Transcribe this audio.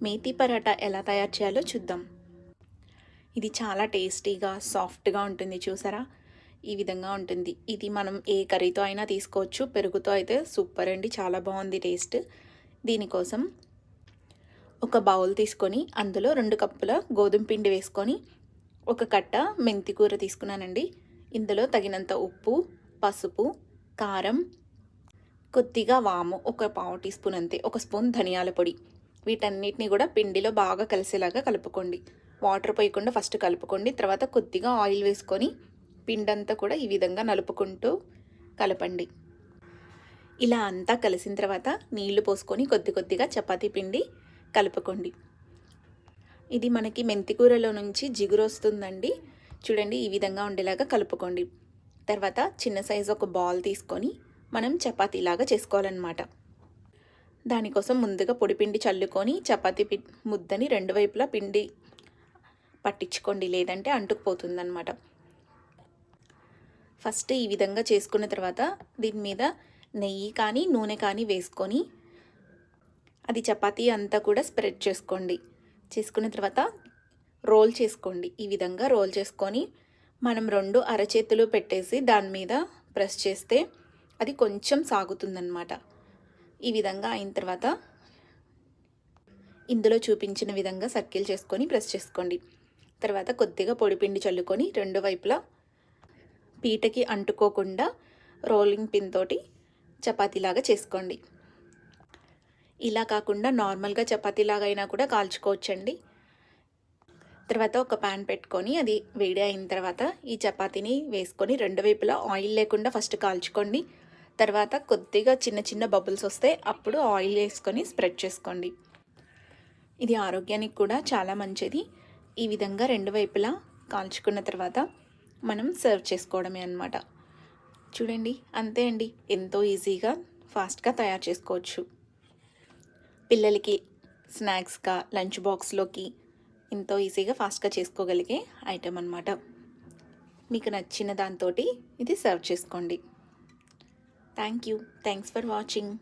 మేతి పరాటా ఎలా తయారు చేయాలో చూద్దాం. ఇది చాలా టేస్టీగా, సాఫ్ట్‌గా ఉంటుంది చూసారా? ఈ విధంగా ఉంటుంది. ఇది మనం ఏ కర్రీతో అయినా తీసుకోవచ్చు. పెరుగుతో అయితే సూపర్ అండి. చాలా బాగుంది టేస్ట్. దీనికోసం ఒక బౌల్ తీసుకొని అందులో 2 కప్పుల గోధుమ పిండి వేసుకొని, ఒక కట్ట మెంతి కూర తీసుకున్నానండి. ఇందులో తగినంత ఉప్పు, పసుపు, కారం, కొద్దిగా వాము, ఒక పావు టీ స్పూన్ అంతే, ఒక స్పూన్ ధనియాల పొడి. వీటన్నిటిని కూడా పిండిలో బాగా కలిసేలాగా కలుపుకోండి. వాటర్ పోయకుండా ఫస్ట్ కలుపుకోండి. తర్వాత కొద్దిగా ఆయిల్ వేసుకొని పిండంతా కూడా ఈ విధంగా నలుపుకుంటూ కలపండి. ఇలా అంతా కలిసిన తర్వాత నీళ్లు పోసుకొని కొద్ది కొద్దిగా చపాతీ పిండి కలుపుకోండి. ఇది మనకి మెంతి కూరలో నుంచి జిగురు వస్తుందండి. చూడండి, ఈ విధంగా ఉండేలాగా కలుపుకోండి. తర్వాత చిన్న సైజు ఒక బాల్ తీసుకొని మనం చపాతీలాగా చేసుకోవాలన్నమాట. దానికోసం ముందుగా పొడిపిండి చల్లుకొని చపాతీ ముద్దని 2 వైపులా పిండి పట్టించుకోండి, లేదంటే అంటుకుపోతుందన్నమాట. ఫస్ట్ ఈ విధంగా చేసుకున్న తర్వాత దీని మీద నెయ్యి కానీ నూనె కానీ వేసుకొని అది చపాతీ అంతా కూడా స్ప్రెడ్ చేసుకోండి. చేసుకున్న తర్వాత రోల్ చేసుకోండి. ఈ విధంగా రోల్ చేసుకొని మనం 2 అరచేతులు పెట్టేసి దాని మీద ప్రెస్ చేస్తే అది కొంచెం సాగుతుందన్నమాట. ఈ విధంగా అయిన తర్వాత ఇందులో చూపించిన విధంగా సర్కిల్ చేసుకొని ప్రెస్ చేసుకోండి. తర్వాత కొద్దిగా పొడిపిండి చల్లుకొని 2 వైపులా పీటకి అంటుకోకుండా రోలింగ్ పిన్ తోటి చపాతీలాగా చేసుకోండి. ఇలా కాకుండా నార్మల్గా చపాతీలాగా అయినా కూడా కాల్చుకోవచ్చండి. తర్వాత ఒక ప్యాన్ పెట్టుకొని అది వేడి అయిన తర్వాత ఈ చపాతీని వేసుకొని 2 వైపులా ఆయిల్ లేకుండా ఫస్ట్ కాల్చుకోండి. తర్వాత కొద్దిగా చిన్న చిన్న బబుల్స్ వస్తే అప్పుడు ఆయిల్ వేసుకొని స్ప్రెడ్ చేసుకోండి. ఇది ఆరోగ్యానికి కూడా చాలా మంచిది. ఈ విధంగా 2 వైపులా కాల్చుకున్న తర్వాత మనం సర్వ్ చేసుకోవడమే అన్నమాట. చూడండి, అంతే అండి. ఎంతో ఈజీగా ఫాస్ట్గా తయారు చేసుకోవచ్చు. పిల్లలకి స్నాక్స్గా, లంచ్ బాక్స్లోకి ఎంతో ఈజీగా ఫాస్ట్గా చేసుకోగలిగే ఐటెం అన్నమాట. మీకు నచ్చిన దాంతో ఇది సర్వ్ చేసుకోండి. Thanks for watching.